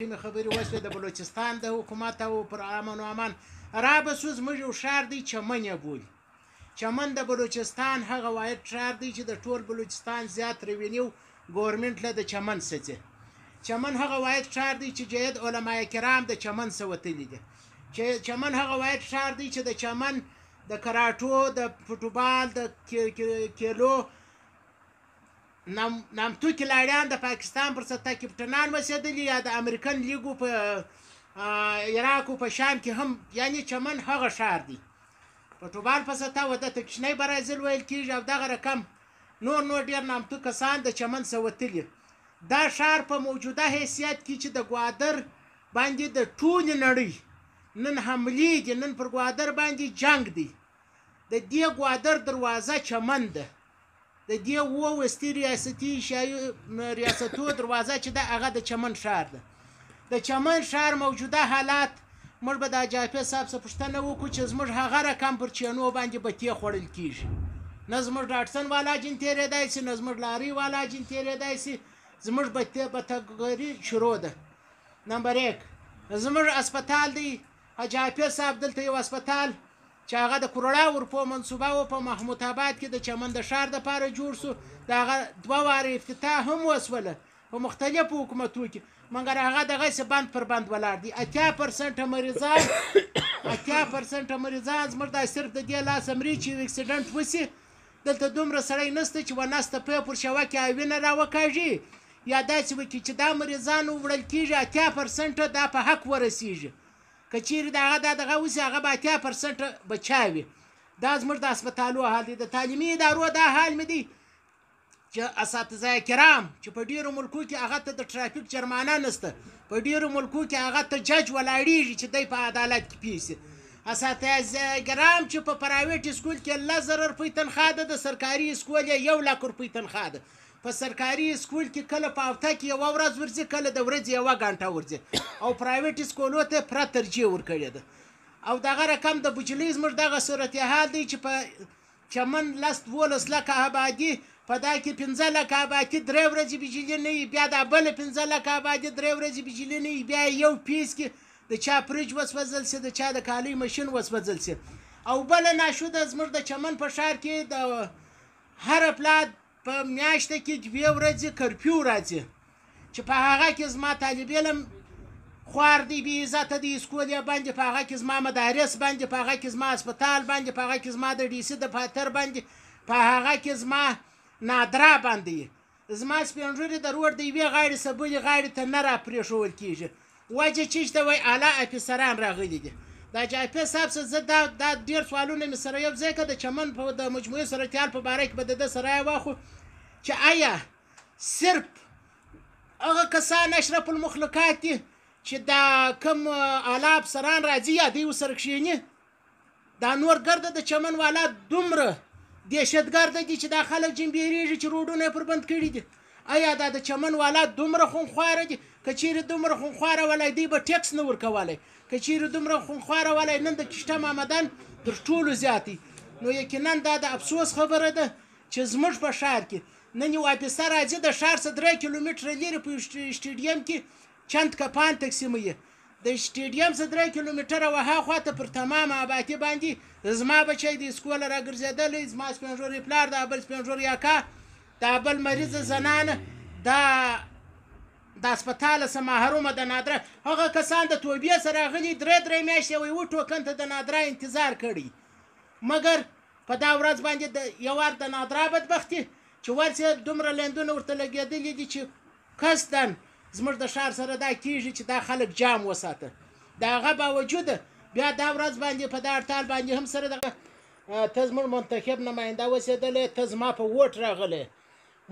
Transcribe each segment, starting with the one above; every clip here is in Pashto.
مې خبرې وشوې د بلوچستان د حکومت او پر امن و امان رابسو زموږ یو ښار دی چمن یې بولي. چمن د بلوچستان هغه واحد ښار دی چې د ټول بلوچستان زیات ریونیو ګورنمنټ له د چمن څخه ځي. چمن هغه واحد ښار دی چې جید علما کرام د چمن څخه وتلي دي. چمن هغه واحد ښار دی چې د چمن د کراټو د فوټبال د کیلو نامتو کلاړیان د پاکستان پر سطح کپټنان وسېدلي یا د امریکن لیګو په عراق او په شام کې هم یعنی چمن هغه ښار دی فوټبال په سطح وته کوچنی برازیل ویل کېږي او دغه رقم نور ډېر نامتو کسان د چمن څخه وتلي. دا ښار په موجوده حیثیت کې چې د ګوادر باندې د ټولې نړۍ نن حملې دي، نن پر ګوادر باندې جنگ دی، د دې ګوادر دروازه چمن ده. د دې وستي ریاستي ریاستو دروازه چې ده هغه د چمن ښار ده. د چمن ښار موجوده حالات موږ به د جاپي صاحب څخه پوښتنه وکړو چې زموږ هغه رقم پر چینو باندې بتې خوړل کېږي. نه زموږ ډاټسن والا جین تېرېدی سي، نه زموږ لارۍ والا جین تېرېدی سي. زموږ بتګري شروع ده. نمبر 1 زموږ اسپتال دی جاپي صاحب دلته یو اسپتال چې هغه د کروڑا ورپو منصوبه و په محمود آباد کې د چمن د ښار دپاره جوړ سو. د هغه 2 واره افتتاح هم وسوله په مختلفو حکومتو کې، مګر هغه دغسې بند پر بند ولاړ دي. 80% مریضان زموږ دا صرف د دې لاس مري چې اکسیډنټ وسي دلته دومره سړی نسته چې ونسته په پر شوه کې وینه راوکاږي یا داسې وکړي چې دا مریضان وړل کېږي 80% دا په حق ورسیږي. که چیرې د هغه دغه وسي هغه به 80% بچاوي. دا زموږ د اسپتالو حال دی. د تعلیمي ادارو دا حال مې دی چې اساتذه کرام چې په ډیرو ملکو کې هغه ته د ټرافیک جرمانه نشته، په ډیرو ملکو کې هغه ته جج ولاړیږي چې دی په عدالت کې پیسي. اساتذه کرام چې په پرایویټ اسکول کې 1000 روپۍ تنخواه ده، د سرکاري اسکول یې 1 لک روپۍ تنخواه ده. په سرکاري اسکول کې کله په هفته کې 1 ورځ ورځي، کله د ورځې 1 غنټه ورځي، او پرایویټ اسکولو ته پوره ترجیح ورکړې ده. او دغه رقم د بجلۍ زموږ دغه صورتحال دی چې په چمن 10-12 لکه آبادي، په دا کې 15 لکه آبادي 3 ورځې بجلي نه وي، بیا دا بله 15 لکه آبادي 3 ورځې بجلي نه وي، بیا یو پیس کې د چا فریج وسوځل سي، د چا د کالۍ ماشین وسوځل سي. او بله ناشوده زموږ د چمن په ښار کې د هر پلاد په میاشته کې 2 ورځې کرفیو راځي چې په هغه کې زما طالب علم خوار دی بې عزته دی اسکول یې باندې، په هغه کې زما مدارس باندې، په هغه کې زما اسپتال باندې، په هغه کې زما د ډي سي دفاتر باندې، په هغه کې زما نادرا باندې زما سپینږیري د روډ د یوې غاړې څخه بلې غاړې ته نه راپرېښول کېږي. وجه چې شته وایي اعلی افیسران راغلي دي. د جاپي صاحب څخه زه دا ډېر سوالونه مې سره یو ځای کړه د چمن په د مجموعي صورتحال په باره کې به د ده سره یې واخلو چې آیا صرف هغه کسان اشرف المخلوقات دي چې دا کوم اعلی افسران راځي یا دوی ورسره کښېني؟ دا نور ګرده د چمن والا دومره دهشتګرده دي چې دا خلک جنبېرېږي چې روډونه یې پر بند کړي دي. آیا دا د چمن والا دومره خونخواره دي؟ که چیرې دومره خونخواره ولی دوی به ټیکس نه ورکولی، که چیرې دومره خونخواره ولی نن د کشته مامدان تر ټولو زیاتې. نو یقینا دا د افسوس خبره ده چې زموږ په ښار کې نن یو افیسر راځي د ښار څخه 3 کیلومتره لرې په سټیډیم کې چند کپان تقسیموي. د سټیډیم څخه 3 کیلومتره وهاخوا ته پر تمام آبادي باندې زما بچی د اسکوله راګرځېدلی، زما سپینږیری پلار، دا بل سپینږیری اکا، دا بل مریضه زنانه، دا د اسپتال څخه محرومه د نادره هغه کسان د توبې سره راغلي 3 میاشتې وایي و ټوکن ته د نادره انتظار کړی. مګر په دا ورځ باندې د یو وار د نادره بدبختي چې ورسې دومره لندونه ورته لګېدلي دي چې قصدن زموږ د ښار سره دا کېږي چې دا خلک جام وساته. د هغه باوجوده بیا دا ورځ باندې په دا هړتال باندې هم سره دغه ته زموږ منتخب نماینده اوسېدلی، ته زما په ووټ راغلی،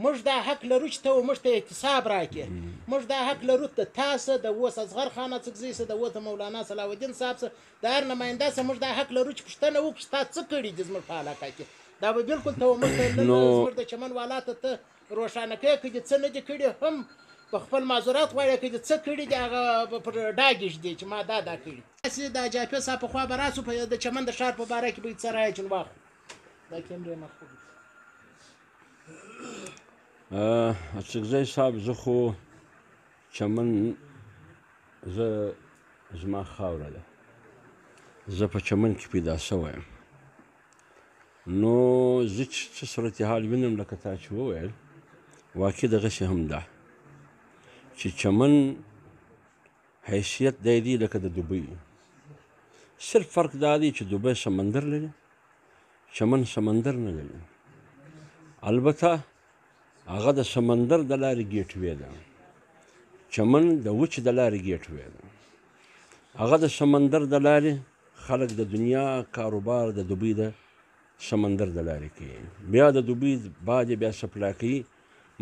موږ دا حق لرو چې ته موږ ته احتساب راکړې. موږ دا حق لرو ته تاسو د اوس اصغر خان اڅکزي څخه د اوس مولانا صلاح الدین صاحب څخه د هر نماینده څخه موږ دا حق لرو چې پوښتنه وکړو چې تا څه کړي دي زموږ په علاقه کې. دا به بلکل ته موږ ته زموږ د چمن والا ته روښانه کوې که دې څه نه دي کړي، هم په خپل معذورات غواړي که دې څه کړي دي هغه پر ډاګ ږدي چې ما دا کړي. داسې د جاپي صاحب په خوا به راسو په د چمن د ښار په باره کې به یې څه رایه چون واخلو. دا کیمرې مخکې اڅکزی صاحب زه خو چمن زه زما خاوره ده، زه په چمن کې پیدا شوی یم. نو زه چې څه صورتحال وینم لکه تا چې وویل، واقع دغسې هم ده چې چمن حیثیت دی دی لکه د دوبۍ. صرف فرق دا دی چې دوبۍ سمندر لري، چمن سمندر نه لري. البته هغه د سمندر د لارې ګیټوې ده، چمن د وچې د لارې ګیټوې ده. هغه د سمندر د لارې خلک د دنیا کاروبار د دوبۍ د سمندر د لارې کوي، بیا د دوبۍ بعد یې بیا سپلای کوي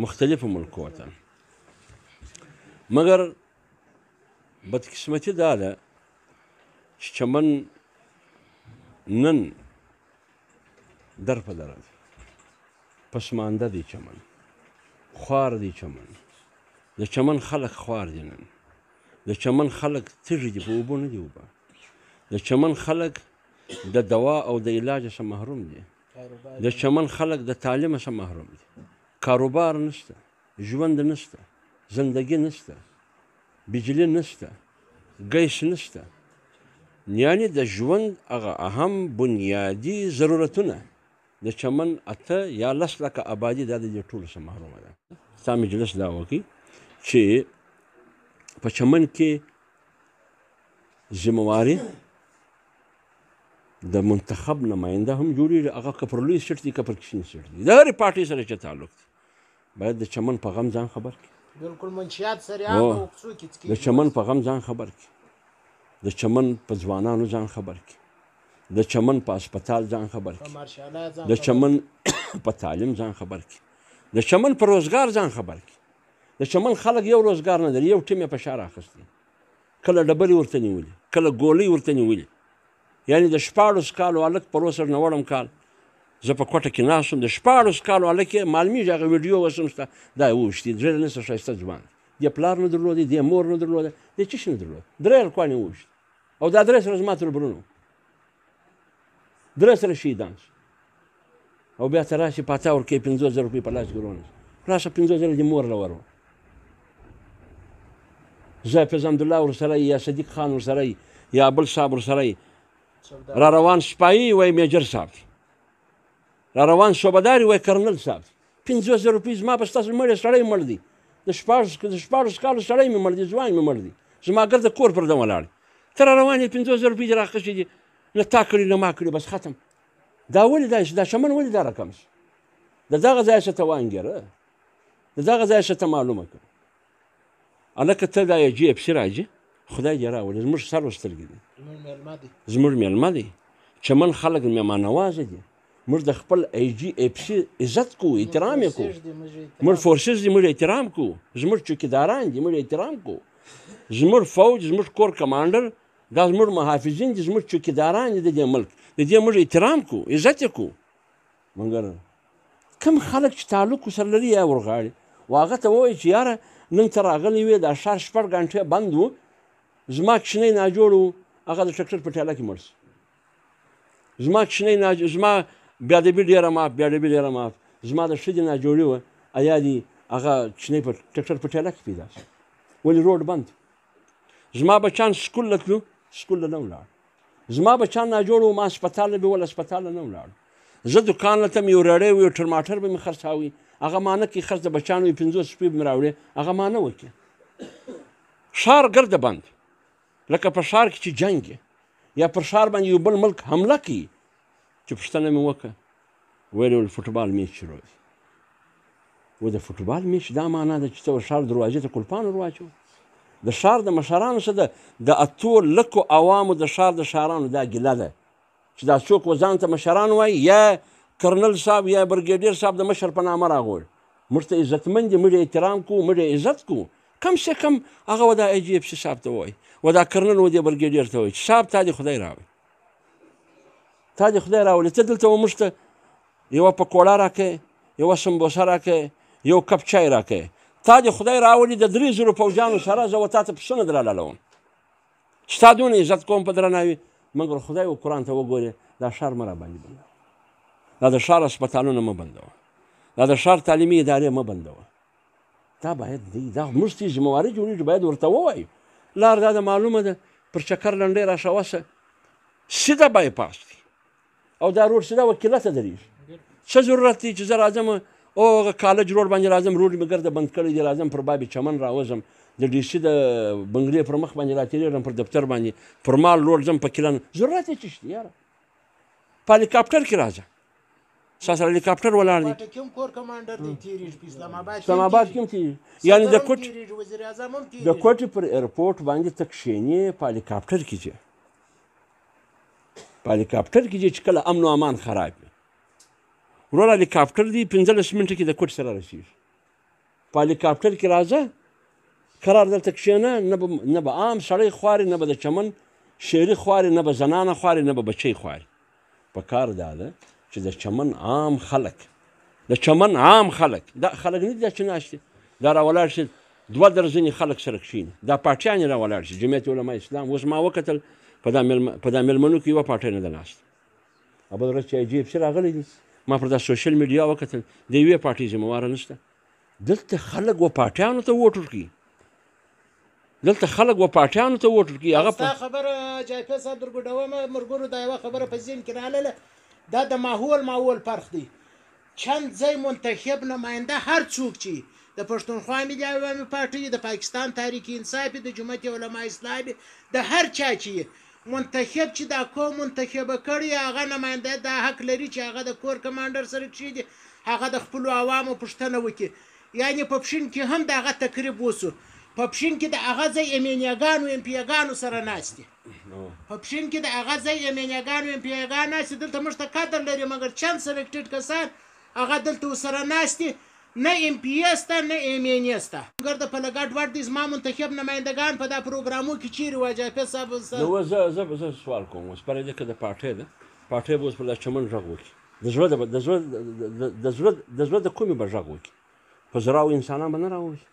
مختلفو ملکو ته. مګر بدقسمتي دا ده چې چمن نن در په دره ده، پسمانده دی چمن، خوار دی چمن. د چمن خلک خوار دي نن، د چمن خلک تږي دي، په اوبو نه دي اوبه. د چمن خلک د دوا او د علاج څخه محروم دي. د چمن خلک د تعلیم څخه محروم دي. کاروبار نشته، ژوند نشته، زندگی نشته، بجلی نشته، ګیس نشته. یعنې د ژوند هغه اهم بنیادي ضرورتونه د چمن 8 یا 10 لکه آبادي دا د دې ټولو څخه محرومه ده. ستا مجلس دا وکړي چې په چمن کې ذمهواري د منتخب نماینده هم جوړېږي، هغه که پر لوی سیټ دي که پر کوچني سیټ دي، د هرې پارټۍ سره چې تعلق دی باید د چمن په غم ځان خبر کړي. بالکل منشیات سره عام څوک د چمن په غم ځان خبر کړي، د چمن په ځوانانو ځان خبر کړي، د چمن په هسپتال ځان خبر کړي، د چمن په تعلیم ځان خبر کړي، د چمن په روزګار ځان خبر کړي. د چمن خلک یو روزګار نه لري، یو ټیم یې په شا راخستی، کله ډبرې ورته نیولي، کله ګولۍ ورته نیولي. یعنې د 14 کالو هلک په 290 کال زه په کوټه کې ناست وم، د 14 کالو هلک یې معلومېږي، هغه ویډیو اوس هم شته، دا یې وویشتي، زړه نسته ښایسته ځوان، دې پلار نه درلودی، دې مور نه درلوده، دې څه شي نه درلود، 3 هلکان یې وویشت او دا 3 سره زما تربرونه وو، 3 سره شهیدان شو. او بیا ته راشي پاتا ورکوي 50,000 روپۍ په لاس کې ورونه، راشه 50,000 دې مور له ورو. زه حافظ حمدالله ورسره یا صدیق خان ورسره یا بل صاحب ورسره را روان سپایي وایي میجر صاحب دی، را روان صوبهدار وایي کرنل صاحب دی. 50,000 روپۍ زما په ستاسو مړی سړی مړ دی، د 14 کالو سړی مې مړ دی، ځوان مې مړ دی، زما ګرده کور پر ده ولاړ. ته را روان یې 50,000 روپۍ دې راخیستې دي، نه تا کړي نه ما کړي، بس ختم. دا ولې داسې دا چمن ولې دا رقم شو؟ د دغه ځایه څه ته وانګېره، د دغه ځایه څه ته معلومه کړه. هلکه ته دا یې جی اف سي راځي، خدای دې راولي، زموږ سر و سترګې دي، زموږ میلمه دی. چمن خلک مېلمه نوازه دي، موږ د خپل ای جی اف سي عزت کوو، احترام یې کوو. موږ فورسز دي، موږ احترام کوو. زموږ چوکیداران دي، موږ احترام کوو. زموږ فوج، زموږ کور کمانډر، دا زموږ محافظین دي، زموږ چوکیداران دي د دې ملک، د دې موږ احترام کوو، عزت یې کوو. مګر کوم خلک چې تعلق ورسره لري یا ورغاړي، و هغه ته ووایي چې یاره نن ته راغلی وې دا ښار 6 ګنټې بند و، زما کوچنی ناجوړ و، هغه د ټکټر په ټیله کې مړ شو. زما کوچنی زما بیادبي ډېره معاف، بیادبي ډېره معاف، زما د ښځې ناجوړي وه، ایا دي هغه کوچنی په ټکټر په ټیله کې پیدا شو، ولې روډ بند. زما بچیان سکول له تلو، سکول له نه ولاړ. زما بچیان ناجوړ و، ما هسپتال له بېول، هسپتال له نه ولاړ. زه دکان له ته مې یو رړی و، یو ټرماټر به مې خرڅاوي، هغه ما نه کوي، خرڅ د بچیانو یې 50 روپۍ به مې راوړې، هغه ما نه وکړي. ښار ګرده بند، لکه په ښار کې چې جنګ یا پر ښار باندې یو بل ملک حمله کوي. چې پوښتنه مې وکړه، ویل ول فوټبال میچ شروع دی. و د فوټبال میچ دا معنا ده چې ته ښار دروازې ته کلپان ور واچو. د ښار د مشرانو څه ده، د 8 لکو عوامو د ښار د ښارانو دا ګیله ده چې دا څوک و ځان ته مشران وایي، یا کرنل صاحب یا برګیډیر صاحب د مشر په نامه راغوړ. موږ ته عزتمند دي، موږ احترام کوو، موږ عزت کوو. کم سے کم هغه و دا ای جی اف سي صاحب ته وایي، و دا کرنل و دې برګیډیر ته وایي چې صاحب تا دې خدای راوړي، تا دې خدای راولي، ته دلته و موږ ته یوه پکوړه راکړې، یوه سمبوسه راکړې، یو کپ چای راکړې، تا دې خدای راولي د 3,000 پوځیانو سره زه و تا ته پسونه درلالوم، ستا دونه عزت کوم په درناوي. مګر خدای و قرآن ته وګورې، دا ښار مه راباندې بندوه، دا د ښار هسپتالونه مه بندوه، دا د ښار تعلیمي ادارې مه بندوه. دا باید دی، دا موږ ته ذمهواري جوړېږي، باید ورته ووایو لار دا معلومه ده پر چکر لنډۍ راشوسه سیده بایپاس دی او دا روډ سیده وکیله ته درېږي څه ضرورت دی چې زه راځم او هغه کالج روډ باندې راځم روډ مې ګرده بند کړی دی راځم پر باب چمن راوځم د ډي سي د بنګلې پر مخ باندې راتېرېږم پر دفتر باندې پر مال روډ ځم په کیلن ضرورت یې څه شته یاره په هلیکاپټر کې راځه ستا سره هلیکاپټر ولاړ دی اسلام آباد کې هم تېرېږي یعنې د کوټې پر ایرپورټ باندې ته کښېنې په هلیکاپټر کې ځې په هلیکاپټر کې ځې چې کله امن و امان خراب وي وروره هلیکاپټر دی 15 منټه کې د کوټې سره رسېږي په هلیکاپټر کې راځه قرار دلته کښېنه نه به عام سړی خواري نه به د چمن شعري خواري نه به زنانه خواري نه به بچی خواري په کار دا ده چې د چمن عام خلک دا خلک نه دي دا چې ناست دي دا راولاړ شي 2 درجنې خلک سره کښېني دا پاټیان یې راولاړ شي جمعیت علما اسلام اوس ما وکتل په دا مېلمنو کې یوه پاټۍ نه ده ناسته بل ورځ چې IGFC راغلی دي ما پر دا سوشل میډیا وکتل د یوې پارټۍ ذمهواره نشته دلته خلک و پاټیانو ته ووټ ورکوي هغه ستا خبره جایفه صاحب درګوډومه مرګونو دا یوه خبره په ذهن کې راغله دا د ماحول فرق دی چند ځای منتخب نماینده هر څوک چې د پښتونخوا ملي عوامي پارټۍ د پاکستان تحریک انصاف د جمعیت علما اسلامي د هر چا چې منتخب چې دا قوم منتخبه کړي هغه نماینده دا حق لري چې هغه د کور کمانډر سره کښېني هغه د خپلو عوامو پوښتنه وکړي یعنې په پښین کې هم د هغه تقریب وسو په پښین کې د هغه ځای امینیاګانو امپیاګانو سره ناست دي دلته موږ ته قدر لري مګر چند سلیکټډ کسان هغه دلته ورسره ناست دي نه MPA سته نه MNA سته مګر د په لګډ وډ دي زما منتخب نمایندګان په دا پروګرامو کې چیرې وه جایفه صاحب زه سوال کوم اوس پرېږده که د پارټۍ ده پارټۍ به اوس پر دا چمن غږ وکړي د زړه د کومې به غږ وکړي په زراو انسانان به نه راوځي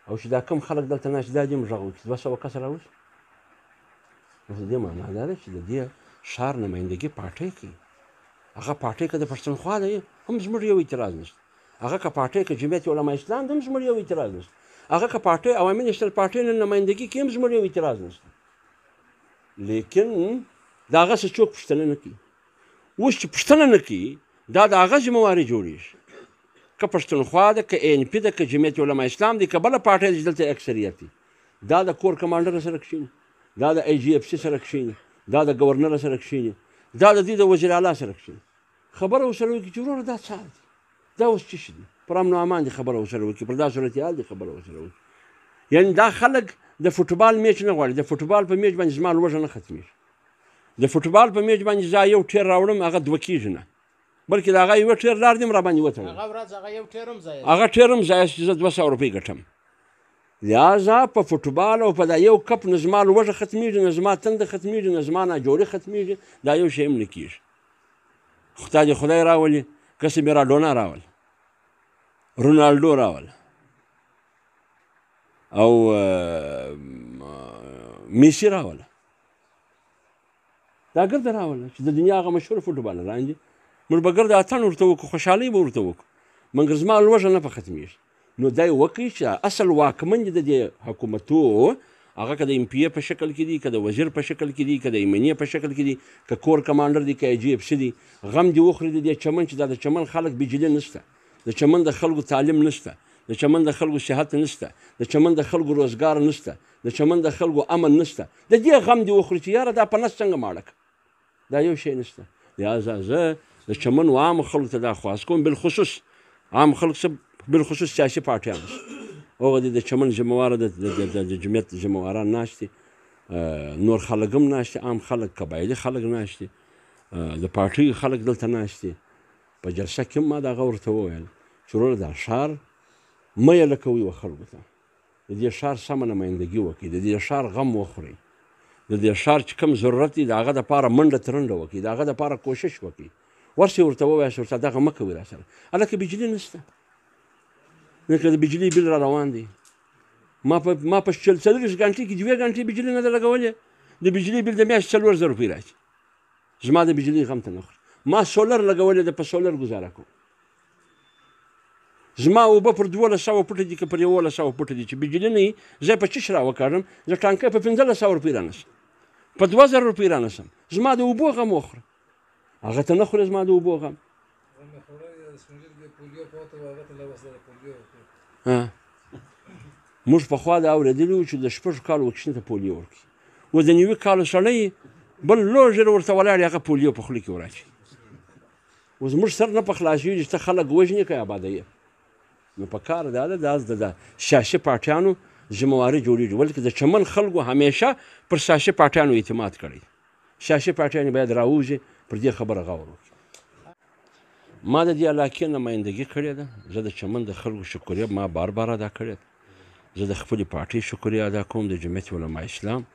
او چې دا کم خلک دلته ناست دا دې هم غږ وکړي 200 کسه راوځي نو د دې معنا دا ده چې د دې ښار نمایندګي پارټۍ کوي هغه پارټۍ که د پښتونخوا ده هم زموږ یو اعتراض نشته هغه که پارټۍ که جمعیت علما اسلام ده هم زموږ یو اعتراض نشته هغه که پارټۍ عوامي نېشنل پارټۍ نمایندګي کوي هم زموږ یو اعتراض نشته لیکن د هغه څه څوک پوښتنه نه کوي اوس چې پوښتنه نه کوي دا د هغه ذمهواري جوړېږي که پښتونخوا ده که ANP ده که جمعیت علما اسلام دي که بله پارټۍ ده چې دلته اکثریت دي دا د کور کمانډر سره کښېني دا د IGFC سره کښېني دا د ګورنر سره کښېني دا د دې د وزیر اعلی سره کښېني خبره ورسره وکړي چې وروره دا څه دي دا اوس څه شي دي پر امن و امان دي خبره ورسره وکړي پر دا صورتحال دي خبره ورسره وکړي یعنې دا خلک د فوټبال میچ نه غواړي د فوټبال په میچ باندې زما لوږه نه ختمېږي د فوټبال په میچ باندې زه یو ټیر راوړم هغه 2 کېږي نه بلکې د هغه یوه ټیر لار دې هم راباندې وتړم هغه ټیر هم ځایه چې زه 200 روپۍ ګټم لہذا په فوټبال او په دا یو کپ نه زما لوږه ختمېږي نه زما تنده ختمېږي نه زما ناجوړي ختمېږي دا یو شی هم نه کېږي خدا دې خدای راولي کسې میراډونا راول رونالډو راول او میسي راول دا ګرده راوله چې د دنیا هغه مشهور فوټبالران دي موږ به ګرده اتڼ ورته وکړو خوشحالۍ به ورته وکړو مګر زما لوږه نه په ختمېږي نو دا یې وکړي چې اصل واکمن دي د دې حکومتو هغه که د MPA په شکل کې دي که د وزیر په شکل کې دي که د MNA په شکل کې دي که کور کمانډر دي که IGFC دي غم دې وخوري د دې چمن چې دا د چمن خلک بجلي نشته د چمن د خلکو تعلیم نشته د چمن د خلکو صحت نشته د چمن د خلکو روزګار نشته د چمن د خلکو امن نشته د دې غم دې وخوري چې یاره دا په نس څنګه ماړه که دا یو شی نشته لہذا زه د چمن و عامو خلکو ته دا خواست کوم بالخصوص عام خلک څه بالخصوص سیاسي پارټیانو هغه د چمن ذمهواره د جمعیت ذمهواران ناست دي نور خلک هم ناست دي عام خلک قبایلي خلک ناست دي د پارټیو خلک دلته ناست دي په جلسه کې هم ما دغه ورته وویل چې وروره دا ښار مه یې لکوئ و خلکو ته د دې ښار سمه نمایندګي وکړئ د دې ښار غم وخورئ د دې ښار چې کوم ضرورت دی د هغه دپاره منډه ترنډه وکړئ د هغه دپاره کوشش وکړئ ورسې ورته ووایاست ورته دغه مه کوئ را سره هلکه بجلي نشته لکه د بجلي بل را روان دی ما په 40 غنټې کې 2 غنټې بجلي نه ده لګولې د بجلي بل د میاشتې 4000 روپۍ راځي زما د بجلي غم ته نه خوري ما سولر لګولې ده په سولر ګزاره کوم زما اوبه پر 1200 فوټه دي که پر 1100 فوټه دي چې بجلي نه وي زه په چش راوکاږم زه ټانکۍ په 1500 روپۍ رانیسم په 2000 روپۍ رانیسم زما د اوبو غم وخوره هغه ته نه خورې زما د اوبو غم موږ پخوا دا اورېدلي وو چې د 6 کالو واکسین ته پولیو ورکوي اوس د 90 کالو سړی بل لوژر ورته ولاړ هغه پولیو په خوله کې وراچي اوس موږ سر نه په خلاصېږي چې ته خلک وژنې که ابادوي نو په کار دا ده دا د سیاسي پارټیانو ذمهواري جوړېږي ولکه د چمن خلکو همیشه پر سیاسي پارټیانو اعتماد کړی سیاسي پارټیانې باید راوځي پر دې خبره غور وکړي ما د دې علاقې نمایندګي کړې ده زه د چمن د خلکو شکریه ما بار بار ادا کړې ده زه د خپلې پارټۍ شکریه ادا کوم د جمعیت علما اسلام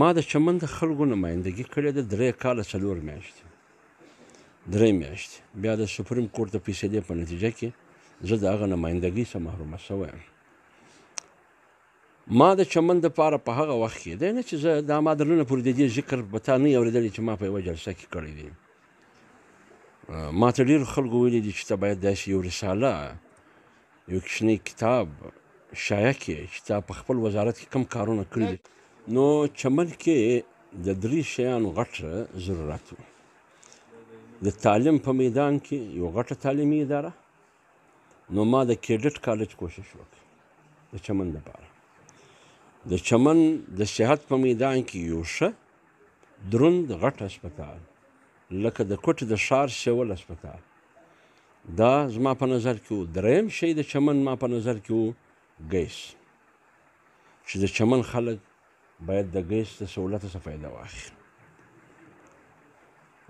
ما د چمن د خلکو نمایندګي کړې ده 3 کاله 4 میاشتې 3 میاشتې بیا د سپریم کورټ د فیصلې په نتیجه کې زه د هغه نمایندګۍ څخه محرومه شوی یم ما د چمن دپاره په هغه وخت کې دی نه چې زه دا ما درنه پورې د دې ذکر به تا نه اورېدلی چې ما په یوه جلسه کې کړی دی ما ته ډېرو خلکو ویلي دي چې ته باید داسې یو رساله یو کوچنی کتاب شایع کړې چې تا په خپل وزارت کې کم کارونه کړي دي نو چمن کې د 3 شیانو غټ ضرورت و د تعلیم په میدان کې یو غټه تعلیمي اداره نو ما د کریډټ کالج کوشش وکړ د چمن دپاره د چمن د صحت په میدان کې یو ښه دروند غټ هسپتال لکه د کوټې د ښار سیول هسپتال دا زما په نظر کې و 3م شی د چمن ما په نظر کې و ګیس چې د چمن خلک باید د ګیس د سهولت څخه فایده واخلي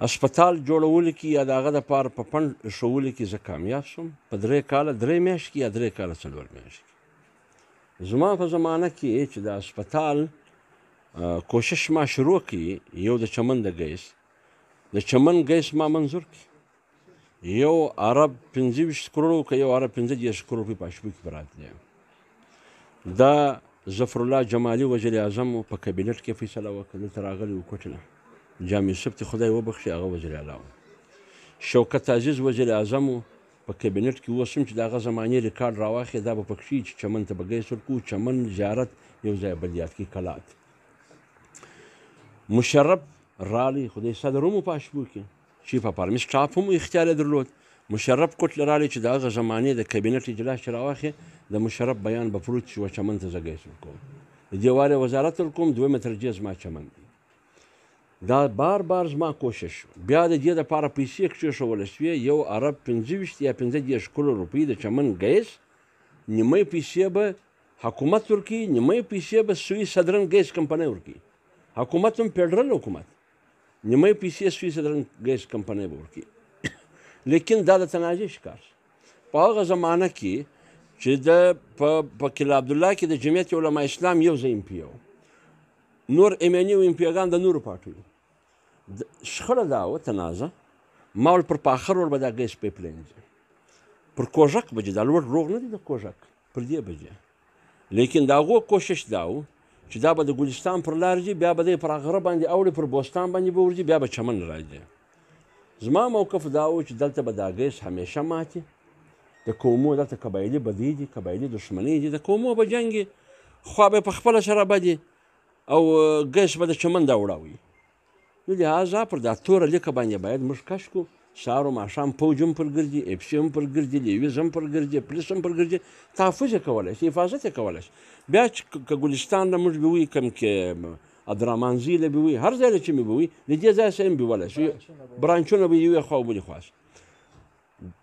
هسپتال جوړولو کې یا د هغه دپاره په فنډ ایښولو کې زه کامیاب شوم په 3 کاله 3 میاشتې کې یا 3 کاله 4 میاشتې کې زما په زمانه کې چې د هسپتال کوشش ما شروع کړي یو د چمن د ګیس د چمن ګیس ما منظور کړي یو عرب 25 کروڑو که یو عرب 15 کروڑ روپۍ په اشبو کې پراته دی دا ظفر الله جمالي وزیر اعظم په کابینټ کې فیصله وکړه دلته راغلی و کوټې نه جامع یوسف ته خدای وبخښي هغه وزیر اعلی و شوکت عزیز وزیر اعظم په کابینټ کې اوس هم چې د هغه زمانې ریکارډ راواخلي دا به پکښې چې چمن ته به ګیس ورکوو چمن زیارت یو ځای بل یاد کړي کلات مشرف رالی خدای صدر هم په اشبو کې چیف اف آرمي سټاف هم اختیار یې درلود مشرف کوټله رالی چې د هغه زمانې د کابینټ اجلاس چې راواخلي د مشرف بیان به پروت شي و چمن ته زه ګیس ورکوم د دې وارې وزارت ورکوم 2 ترجیح زما چمن دی دا بار بار زما کوشش بیا د دې دپاره پیسې کېښودل شوې یو عرب 25 یا 15 کروڑ روپۍ د چمن ګیس نیمه پیسې به حکومت ورکوي نیمه پیسې به سوی صدرن ګیس کمپنۍ ورکوي حکومت هم فیډرل حکومت نیمه پیسې سوی صدرن ګیس کمپنۍ به ورکوي لیکن دا د تنازع ښکار په هغه زمانه کې چې په کلا عبدالله کې د جمعیت علما اسلام یو ځای MP و نور ایمني و امپیګان د نورو پارټیو شخړه دا وه تنازع ما ول پر پاخر ور به دا ګیس پیپلاین ځي پر کوژک به ځي دا لوړ روغ نه دی د کوژک پر دې به ځي لیکن د هغو کوشش دا و چې دا به د ګلستان پر لار ځي بیا به دی پر غره باندې اوړي پر بوستان باندې به ورځي بیا به چمن راځي زما موقف دا و چې دلته به دا ګیس همیشه ماتي د قومو دلته قبایلي بدي دي قبایلي دښمنۍ دي د قومو به جنګي خوا به په خپله سره بدي او ګیس به د چمن دا وړاوي نو لهذا پر دا توره لیکه باندې باید موږ کش کړو سهار و ماښام پوج هم پر ګرځي اپسي هم پر ګرځي لیویز هم پر ګرځي پولیس هم پر ګرځي تحفظ یې کولی شي حفاظت یې کولی شي بیا چې که ګلستان نه موږ به وي کوم کې عبدالرحمنزي له به وي هر ځای له چې مې به وي د دې ځای څخه هم به ولی شي برانچونه به یوې خوا او بلې خوا شي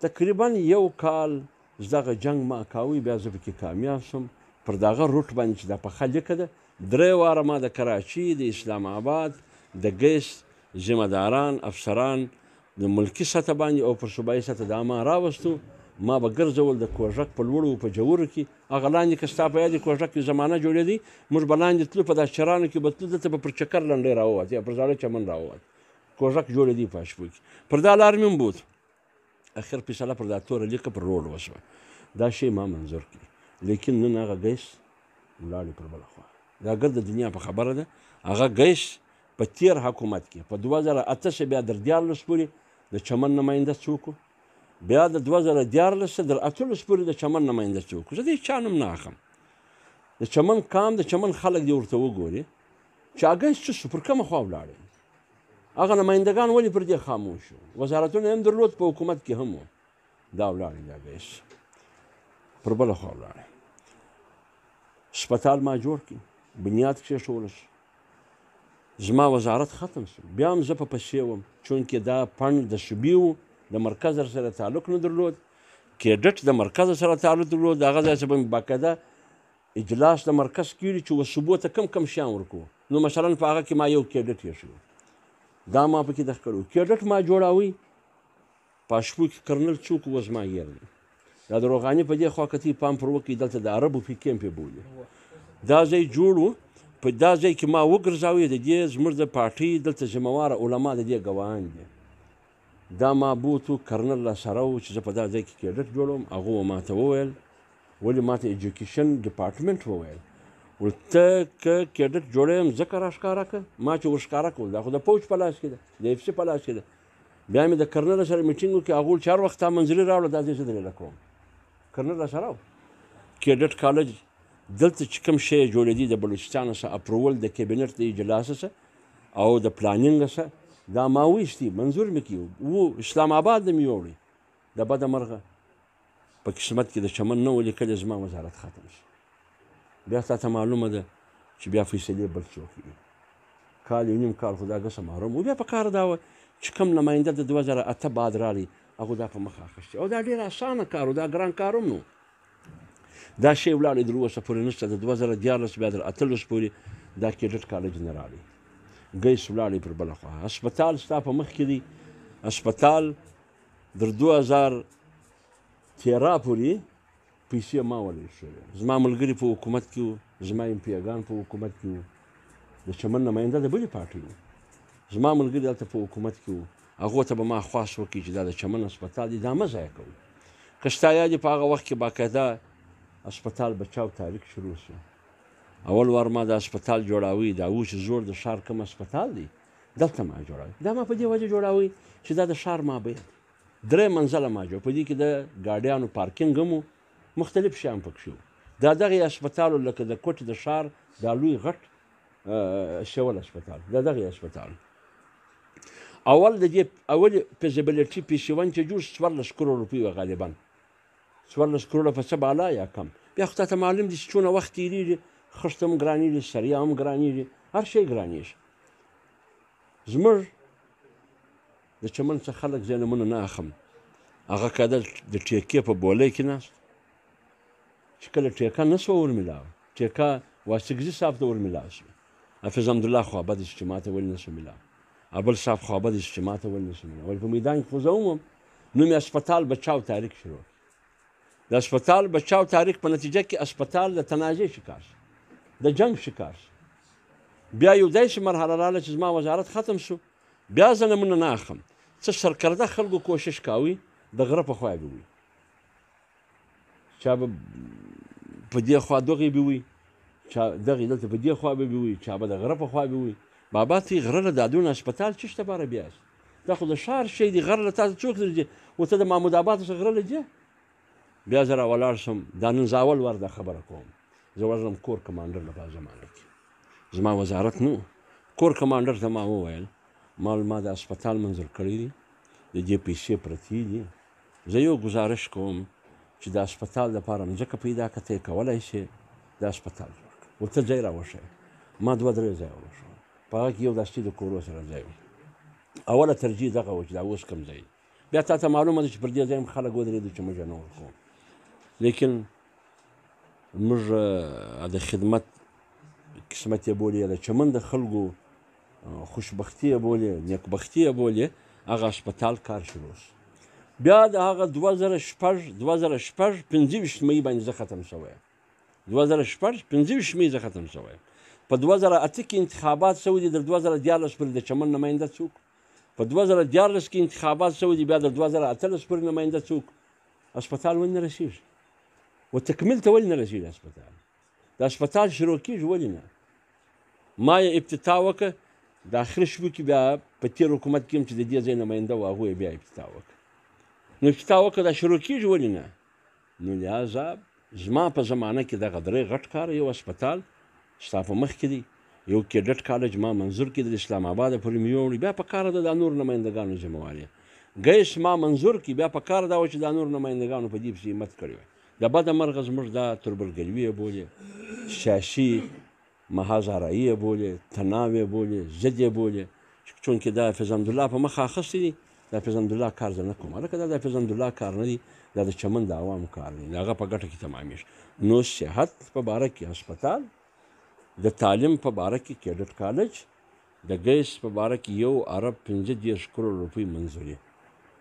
تقریبا یو کال دغه جنګ ما کاوی بیا زه پکې کامیاب شوم پر دغه روټ باندې چې دا پخه لیکه ده 3 واره ما د کراچي د اسلام آباد د ګیس ذمه داران افسران د ملکي سطح باندې او پر صوبایي سطح دا ما راوستو ما به ګرځول د کوژک په لوړو په جوورو کې هغه لاندې که ستا په یاد کوژک کې زمانه جوړېدی موږ به لاندې تلو په دا چرانو کې به تلو دلته به پر چکر لنډۍ راووت یا پر زاړه چمن راووت کوژک جوړېدی په اشبو کې پر دا لار مې هم بوت اخر فیصله پر دا توره لیکه پر روډ وشوه دا شی ما منظور کړي لیکن نن هغه ګیس ولاړې پر بله خوا دا ګر د دنیا په خبره ده هغه ګیس په تیر حکومت کې په 2008 بیا تر 14 پورې د چمن نماینده څوک بیا د 2014 تر 18 پورې د چمن نماینده څوک زه د چا نوم نه اخلم د چمن کام د چمن خلک دې ورته وګوري چې اګست څه شو پر کومه خوا ولاړې هغه نمایندګان ولې پر دې خاموش شو وزارتونه هم درلود په حکومت کې هم دا ولاړې د اګست پر بله خوا ولاړې سپتال ما جوړ کړي بنیاد کښېښوله شو زما وزارت ختم شو بیا هم زه په پسې وم چونکې دا فنډ د صوبې و د مرکز سره تعلق نه درلود کیډټ د مرکز سره تعلق درلود هغه ځای څه به مې باقاعده اجلاس د مرکز کړي چې صوبو ته کم شیان ورکوو نو مثلا په هغه کې ما یو کیډټ ایښی دا ما پکې دغه کړی کیډټ ما جوړاوی پاشپو کې کرنل څوک و زما یېر دی دا د روغاني په دې خوا کتې پام پر وکړي دلته د عربو په کیمپ یې بولي دا ځای جوړ و په دا ځای کې ما وګرځاوی د دې زموږ د پارټۍ دلته ذمهواره علما د دې ګواهان دي دا ما بوتو کرنل راسره و چې زه په دا ځای کې کیډټ جوړوم هغه ماته وویل ولې ماته ایجوکیشن ډپارټمنټ وویل ته که کیډټ جوړوم ځکه راښکاره کړه ما چې ورښکاره کول دا خو د پوج په لاس کې ده د اف سي په لاس کې ده بیا مې د کرنل سره میټینګ وکړي هغه ویل چې هر وخت تا منظري راوړه دا ځای زه درېله کوم کرنل راسره و کیډټ کالج دلته چې کوم شی جوړېدي د بلوچستان څخه اپروول د کابینټ د اجلاس څخه او د پلانینګ څخه دا ما ویستي منظور مې کړي و اسلام آباد مې یوړی د بده مرغه په قسمت کې د چمن نه ولیکلې زما وزارت ختم شو بیا تا ته معلومه ده چې بیا فیصلې بل څوک وي کال یو نیم کال خو دا ګسه محروم و بیا په کار دا وه چې کوم نماینده د 2008 بعد راغی هغه دا په مخه اخیستې او دا ډېر اسانه کار و دا ګران کار هم نو دا شی ولاړې تر اوسه پورې نشته د 2014 بیا تر 18 پورې دا کیډټ کالج نه راغی ګیس ولاړې پر بله خوا هسپتال ستا په مخ کې دی هسپتال در 2013 پورې پیسې ما ولې شوې زما ملګري په حکومت کې وو زما امپیګان په حکومت کې وو د چمن نماینده د بلې پارټۍ وو زما ملګري دلته په حکومت کې وو هغو ته به ما خواست وکړي چې دا د چمن هسپتال دی دا مه ضایع کوئ که ستا یاد په هغه وخت کې باقاعده هسپتال بچاو تاریخ شروع شو اول وار ما د هسپتال جوړاوی دا و چې زوړ د ښار کوم هسپتال دی دلته ما جوړاوی دا ما په دې وجه جوړاوی چې دا د ښار مابین 3 منزله ما جوړ په دې کې د ګاډیانو پارکینګ هم مختلف شیان پکښې وو دا دغې هسپتال لکه د کوټ د ښار دا لوی غټ شول هسپتال دا دغې هسپتال اول د دې اول فیزیبلیټي پی سی 1 چې جوړ 14 کروڑ روپۍ وه غالبا 14 کروڑه په څه بالا یا کم بیا خو تاته معلوم دي چې څونه وخت تېرېږي خښت هم ګرانېږي سریا هم ګرانېږي هر شی ګرانېږي زموږ د چمن څخه خلک زه نومونه نه اخلم هغه کده د ټیکې په بولۍ کې ناست چې کله ټیکه نه سوه ورمیلاوه ټیکه واسګزي صاحب ته ورمیلاو شوه حافظ حمدالله خوابدی چې ماته ولې نه سو میلاو ابل صاحب خوابدی چې ماته ولې نه سو میلاو ولې په میدان کې خو زه وم نوم یې هسپتال بچاو تاریخ شروع د هسپتال بچاو تاریخ په نتیجه کې هسپتال د تنازع شکار شو د جنگ شکار شو بیا یو داسې مرحله راغله چې زما وزارت ختم شو بیا زه نمونه نه اخلم څه سرکرده خلکو کوشش کاوي د غره په خوا به وي چا به په دې خوا دغې به وي چا دغې دلته په دې خوا به وي چا به د غره په خوا به وي بابا ته غره له دادونه هسپتال څه شته باره بیاست دا خو د ښار شی دی غره له تاسو څوک درځي ورته د محمود آباد څخه غره له ځې بیا زه راولاړ شم دا نن زه اول وار دا خبره کوم زه ورځم کور کمانډر له په زمانه کې زما وزارت نو کور کمانډر ته ما وویل ما د هسپتال منظور کړی دی د دې پیسې پرتې دي زه یو ګزارش کوم چې د هسپتال دپاره مځکه پیدا کړه ته یې کولی شې د هسپتال جوړ کړه ورته ځای راوښیه ما 2-3 ځای وښوه په هغه کې یو داسې د کورو سره ځای و اوله ترجیح دغه و چې دا اوس کوم ځای بیا تا ته معلومه ده چې پر دې ځای هم خلک ودرېدو چې موږ یې نه ورکوو لیکن موږ د خدمت قسمت یې بولي د چمن د خلکو خوشبختي یې بولي نیکبختي یې بولي هغه هسپتال کار شروع شو بیا د هغه 2006 25 مۍ باندې زه ختم شوی 2006 25 مۍ زه ختم شوی په 2008 کې انتخابات شوي دي د 2014 پورې د چمن نماینده څوک په 2014 کې انتخابات شوي دي بیا د 2018 پورې نماینده څوک هسپتال ولې نه رسېږي و تکمیل ته ولې نه رسېږي هسپتال د هسپتال شروع کېږي ولې نه ما یې ابتدا وکړه د آخري شپو کې بیا په تېر حکومت کې هم چې د دې ځای نماینده و هغو یې بیا ابتدا وکړه نو چې تا وکړه دا شروع کېږي ولې نه نو لهذا زما په زمانه کې دغه درې غټ کار یو هسپتال ستا په مخ کې دی یو کیډټ کالج ما منظور کې د اسلام آباد پورې مې یوړي بیا په کار ده دا نور نمایندګانو ذمهواري ګیس ما منظور کې بیا په کار دا و چې دا نور نمایندګانو په دې پسې همت کړی وای د بده مرغه زموږ دا تربورګلوي یې بولې سیاسي محاذ-آرایي یې بولې تناو یې بولې ضد یې بولې چونکې دا حفیظ حمدالله په مخ اخیستی دي د حفیظ حمدالله کار زه نه کوم هلکه دا د حفیظ حمدالله کار نه دی دا د چمن د عوامو کار دی د هغه په ګټه کې تمامیږي نو صحت په باره کې هسپتال د تعلیم په باره کې کیډټ کالج د ګیس په باره کې 1 ارب 15 کروڑ روپۍ منظوري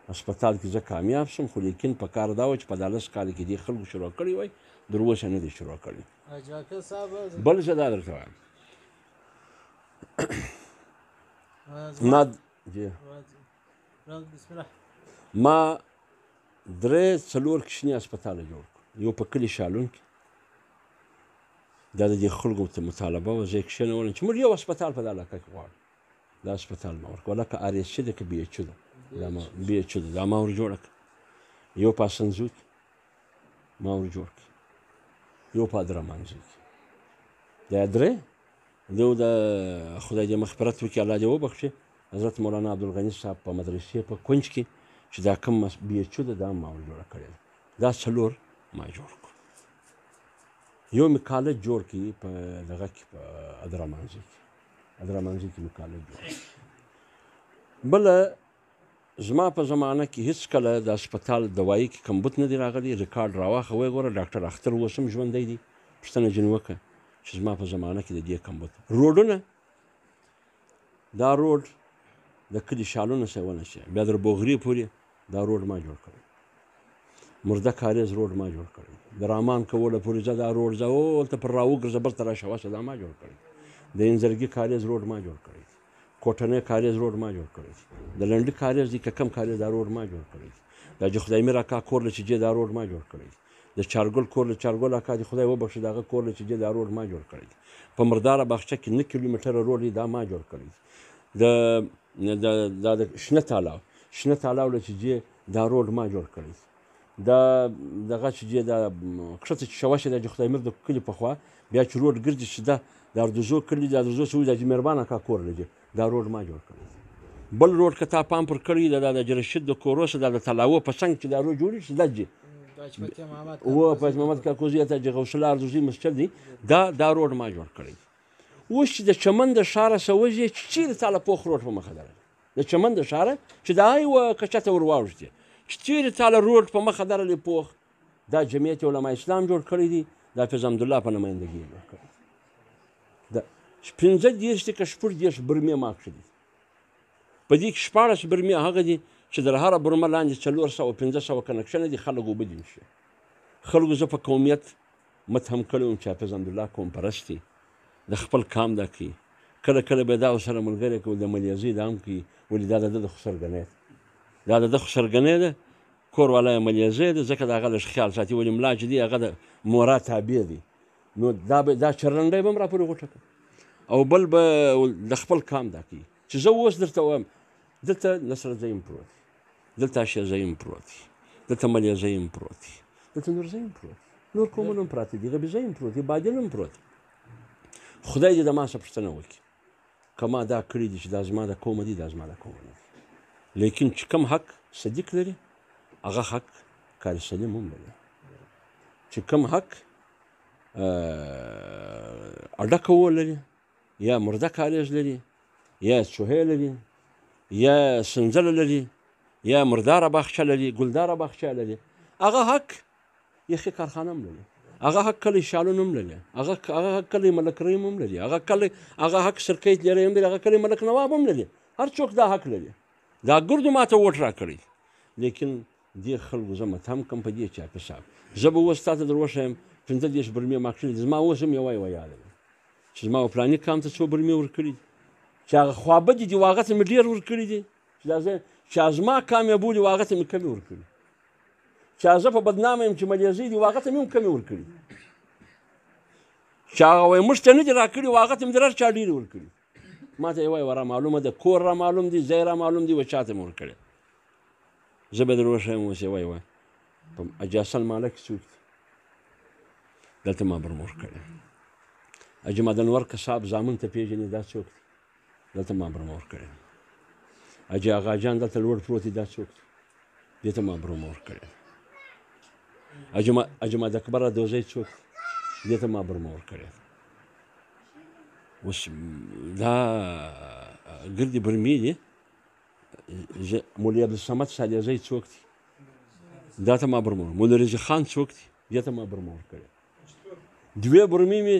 هسپتال کې زه کامیاب شم خو لیکن په کار دا و چې په 10 کال کې دې خلکو شروع کړی وای در اوسه نه دي شروع کړی بل زه دا درته وایم ما 3-4 کشني هسپتاله جوړ کړو یو په کلي شالون کې دا د دې خلکو ته مطالبه وه زه یې کښېنولم چې موږ یو هسپتال په دا علاقه کې غواړو دا هسپتال ما ورکړه لکه RSC ده که BHU ده BHU ده دا ما ور جوړه کړه یو په اسنزو کې ما ور جوړ کړه یو په ادرمانزو کې دا درې یو د خدای دې مغفرت وکړي الله دې وبخښي حضرت مولانا عبدالغني صاحب په مدرسې په کونج کې چې دا کوم BHU ده دا ما ور جوړه کړې ده دا 4 ما جوړ کړو یو مې کالج جوړ کړي په دغه کې په ادرمانزي کې مې کالج جوړ بله زما په زمانه کې هیڅ کله د هسپتال دوایي کې کمبود نه دی راغلی ریکارډ راواخه ویې ګوره ډاکټر اختر اوس هم ژوندی دی پوښتنه ځینې وکړه چې زما په زمانه کې د دې کمبود روډونه دا روډ د کلي شالونه سه ونشي بیا در بوغري پورې دا روډ ما جوړ کړی مرده کاریز روډ ما جوړ کړی د رامان کوله پورې زه دا روډ زه هلته پر راوګرځه بل ته راشه واشه دا ما جوړ کړی د انزرګي کاریز روډ ما جوړ کړی کوټنۍ کاریز روډ ما جوړ کړی د لنډي کاریز دی که کم کاریز دا روډ ما جوړ کړی د حاجي خدای میر اکا کور له چې جې دا روډ ما جوړ کړی د چارګل کور له چارګل اکا دې خدای وبخښي د هغه کور له چې جې دا روډ ما جوړ کړی په مرداره باغچه کې 9 کیلومتره روډ دا ما جوړ کړی د شنه تالاو له چې جې دا روډ ما جوړ کړی دغه چې جې دا کښته چې شوشه د حاجي خدای میر د کلي پخوا بیا چې روډ ګرځي چې د اردوزو کلي د اردوزو چې د حاجي مهربان اکا کور لري دا روډ ما جوړ کړی بل روډ که تا پام پر کړی د حاجي رشید د کوروس د تلاوه په څنګ چې دا روډ جوړي چې دا جې و په محمد کاکوزي ته چې غوث الله اردوزي مسجد دی دا روډ ما جوړ کړی اوس چې د چمن د ښاره سوځي چې چیرې تاله پوخ روډ په مخه درغلی د چمن د ښاره چې دا یوه کچته ور واوښتې چې چیرې تاله روډ په مخه درغلی پوخ دا جمعیت علما اسلام جوړ کړی دی دا حفیظ حمدالله په نمایندګي یې جوړ کړی د 15 که 14 برمې ما کښې دي په دې کې 14 برمې هغه دي چې در هره برمه لاندې 400-500 کنکشنه دي خلک اوبه دي نشي خلکو زه په قومیت متهم کړی وم چې حفیظ حمدالله قوم پرست دی د خپل کام دا کوي کله کله به دا ورسره ملګری کوي د ملیازي دا هم کوي ولې دا د ده د خسرګنۍ دا د ده خسرګنۍ ده کور والا یې ملیازی ده ځکه د هغه لږ خیال ساتي ولې ملا چې دی هغه د مورا تابع دی نو دا چرلنډی به هم راپورې غوټه کړه او بل به د خپل کام دا کوي چې زه اوس درته وایم دلته نصر زیم پروت دی دلته اشیا زیم پروت دی دلته ملیازی هم پروت دی دلته نور زیم پروت دی نور قومونه هم پراته دي غبي زیم پروت دی بادل هم پروت دی خدای دې د ما څخه پوښتنه وکړي که ما دا کړي دي چې دا زما د قومه دي دا زما د قومه نه دي لیکن چې کوم حق صدیق لري هغه حق کار سلیم هم لري چې کوم حق اډکه ولري یا مرده کاریز لري یا چوهې لري یا سنځله لري یا مرداره باغچه لري ګلداره باغچه لري هغه حق یخي کارخانه هم لري هغه حق کلی شالون هم لري هغه حق کلی ملک رحیم هم لري هغه حق سرکیت لري هم لري هغه کلی ملک نواب هم لري هر څوک دا حق لري دا ګردو ماته ووټ راکړی لیکن دې خلکو زه متهم کړم په دې چاپې صاحب زه به اوس تا ته در وښیم 15 برمې ما کړي دي زما اوس هم یوه یاده ده چې زما و فلاني کام ته څو برمې ورکړي دي چې هغه خوابدي دي و هغه ته مې ډېر ورکړي دي چې زما کام یې بولي و هغه ته مې کمې ورکړي چې زه په بدنامه یم چې ملیازي دي و هغه ته مې هم کمې ورکړي چې هغه وایي موږ ته نه دي راکړي و هغه ته مې د هر چا ډېرې ورکړي ما ته یې وایي را معلومه ده کور را معلوم دي ځای را معلوم دي و چا ته مې ورکړی زه به در وښیم اوس یې وایي په حاجي حسن مالک څوک دي دلته ما برمور کړی حاجي مدنور کساب زامن ته پېژنې دا څوک دی دلته ما برمور کړی حاجي اغاجان دلته لوړ پروت دی دا څوک دی دې ته ما برمور کړی حاجي مد اکبر دوزی څوک دی دې ته ما برمور کړی اوس دا ګردې برمې دي مولوي عبدالصمد سالیزی څوک دی دا ته ما برمور مولوي رضي خان څوک دی دې ته ما برمور کړی دوې برمې مې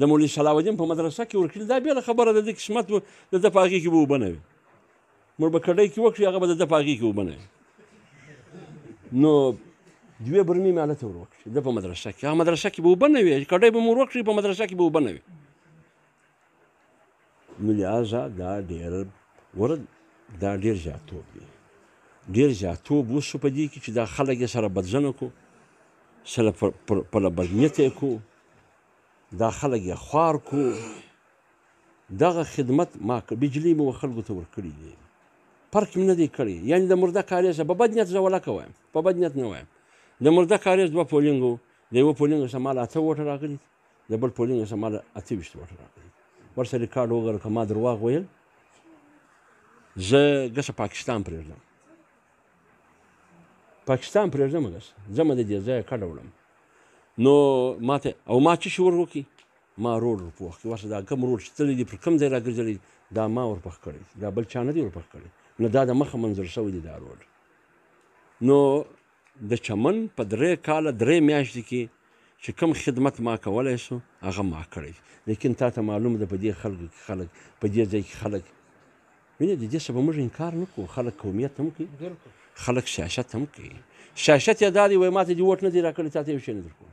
د مولوي صلاح الدین په مدرسه کې ورکړي دا بېله خبره ده د قسمت د ده په هغې کې به اوبه نه وي موږ به کډۍ کې وکړي هغه به د ده په هغې کې اوبه نه وي نو دوې برمې مې هلته ور وکړي ده په مدرسه کې هغه مدرسه کې به اوبه نه وي کډۍ به مو ور وکړي په مدرسه کې به اوبه نه وي نو لهذا دا ډېر دا ډېر زیاتوب دی ډېر زیاتوب وسو په دې کې چې دا خلک یې سره بدزنه کړو سره پله بدنیته یې کړو دا خلک یې خوار کړو دغه خدمت ما بجلي مو خلکو ته ورکړي دي فرق مې نه دی کړی یعنې د مرده کاریز په بد نیت زه ولکه وایم په بد نیت نه وایم د مرده کاریز دوه پولینګ و د یوه پولینګ څخه مال 8 ووټه راغلي د بل پولینګ څخه مال 28 ووټه راغلي ورسره ریکارډ وګوره که ما درواغ ویل زه ګسه پاکستان پرېږدم پاکستان پرېږدم ګسه ځمه د دې ځایه کډه وړم نو ماته او ما چې شي ور وکړي ما روډ ورپوخ کړي ورسره دا کوم روډ چې تللی دي پر کوم ځای راګرځېدلی دا ما ورپخ کړی دا بل چا نه دی ورپخ کړی نو دا د مخه منظور شوی دی دا روډ نو د چمن په 3 کاله 3 میاشتې کې چې کوم خدمت ما کولی شو هغه ما کړی لیکن تا ته معلوم ده په دې خلکو کې خلک په دې ځای کې خلک وینې د دې څه به موږ انکار نه کوو خلک قومیت هم کوي خلک سیاست هم کوي سیاست یې دا دی وایي ما ته دې ووټ نه دی راکړی تا ته یو شی نه در کوم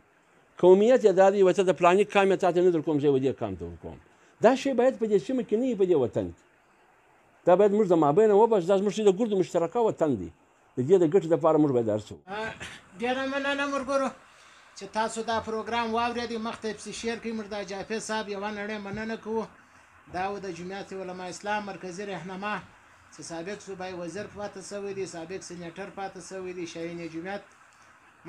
قومیت یې دا دی وایي ته د پلاني کام یې تا ته نه در کوم زه یې دې کام ته ورکوم دا شی باید په دې سیمه کې نه وي په دې وطن کې دا باید موږ د مابینه وبس دا زموږ د ګردو مشترکه وطن دی د دې د ګټې دپاره موږ باید هر څه ډېره مننه ملګرو چې تاسو دا پروګرام واورېدئ مخ ته یې پسې شیر کړئ موږ د جافر صاحب یوه نړۍ مننه کوو دا و د جمعیت علما اسلام مرکزي رهنما چې سابق صوبایي وزیر پاتې شوی دی سابق سینیټر پاتې شوی دی شاهین جمعیت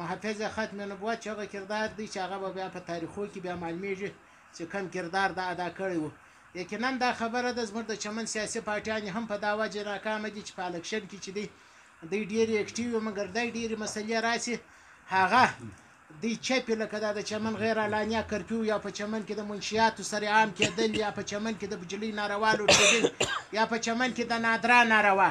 محافظ ختم نبوت چې هغه کردار دی چې هغه به بیا په تاریخو کې بیا معلومیږي چې کم کردار دا ادا کړی و یقینا دا خبره ده زموږ د چمن سیاسي پارټیانې هم په دا وجه ناکامه دي چې په الکشن کې چې دی ډېرې اکټیو مګر دی ډېرې مسلې راسي هغه دی چپې لکه دا د چمن غیر اعلانیه کرفیو یا په چمن کې د منشیاتو سره عام کېدل یا په چمن کې د بجلۍ ناروا لوټېدل یا په چمن کې د نادرا ناروا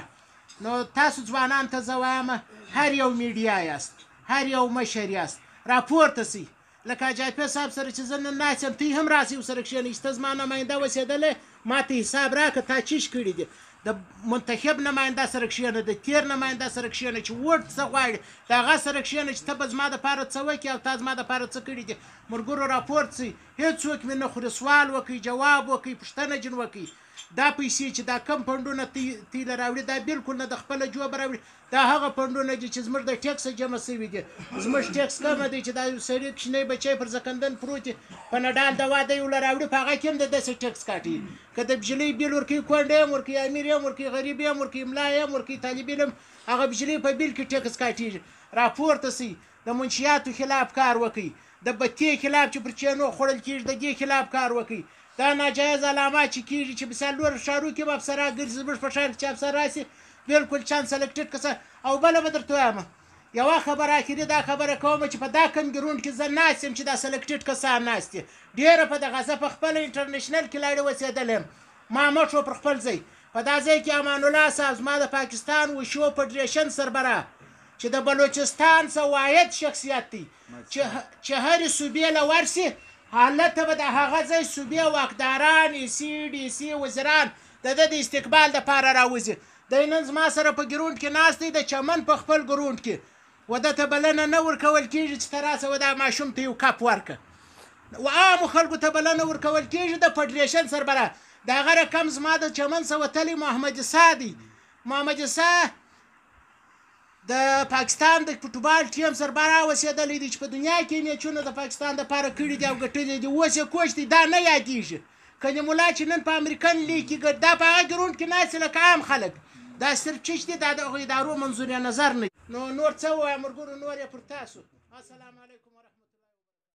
نو تاسو ځوانان ته زه وایم هر یو میډیا یاست هر یو مشر یاست راپورته سئ لکه جاپر صاحب سره چې زه نن ناست یم ته هم راسئ ورسره کښېنئ چې ته زما نماینده اوسېدلی ما ته حساب راکړه تا چیش کړي دي د منتخب نماینده سره کښېنه د تیر نماینده سره کښېنه چې ووټ څه غواړي د هغه سره کښېنه چې ته به زما دپاره څه وکړې او تا زما دپاره څه کړي دي ملګرو راپورټ سئ هېڅوک مې نه خوري سوال وکړئ جواب وکړئ پوښتنه جن وکړئ دا پیسې چې دا کم فنډونه تیله راوړي دا بالکل نه د خپله جوبه راوړي دا هغه فنډونه دي چې زموږ د ټیکسه جمع شوي دي زموږ ټیکس کمه دی چې دا یو سړي کوچنی بچی پر زکندن پروت دی په نډال دوا دی یوله راوړي په هغه کې هم د داسې ټیکس کاټي که د بجلۍ بیل ورکوي کونډه هم ورکوي امیر هم ورکوي غریب هم ورکوي ملا هم ورکوي طالب علم هغه بجلۍ په بیل کې ټیکس کاټېږي راپورته سئ د منشیاتو خلاف کار وکړئ د بتې خلاف چې پر چینو خوړل کېږي د دې خلاف کار وکړئ دا ناجایز علامات چې کېږي چې مثال نور ښارو کې به افسره ګرځي زموږ په ښار کې چې افسر راسي بالکل چاند سلکټډ کسه او بله به درته وایم یوه خبره اخري دا خبره کوم چې په دا کم ګروند کې زه ناست یم چې دا سلکټډ کسان ناست دي ډېره په دغه زه په خپله انټرنیشنل کې لاړې اوسېدلی یم ما مټ شو پر خپل ځای په دا ځای کې امان الله صاحب زما د پاکستان وشو فدرېشن سربراه چې د بلوچستان څه واحد شخصیت دی چې هرې صوبې له ورسي هلته به د هغه ځای صوبې واکداران ایسي ډي سي وزیران د ده د استقبال دپاره راوځي دی نن زما سره په ګروند کې ناست دی د چمن په خپل ګروند کې و ده ته بلنه نه ورکول کېږي چې ته راسه و دا ماشوم ته یو کپ ورکړه و عامو خلکو ته بلنه ورکول کېږي د فدرېشن سربراه د هغه رقم زما د چمن څه وتلی محمد عیسی دی محمد عیسی د پاکستان د فوټبال ټیم سربراه اوسېدلی دی چې په دنیا کې میچونه د پاکستان دپاره کړي دي او ګټلي دي اوس یې کوچ دی دا نه یادېږي کلیم الله چې نن په امریکن لیګ کې دا په هغه ګروند کې ناست لکه عام خلک دا صرف چش دی دا د هغو ادارو منظور نظر نه نو نور څه ووایم ملګرو نور یې پر تاسو السلام علیکم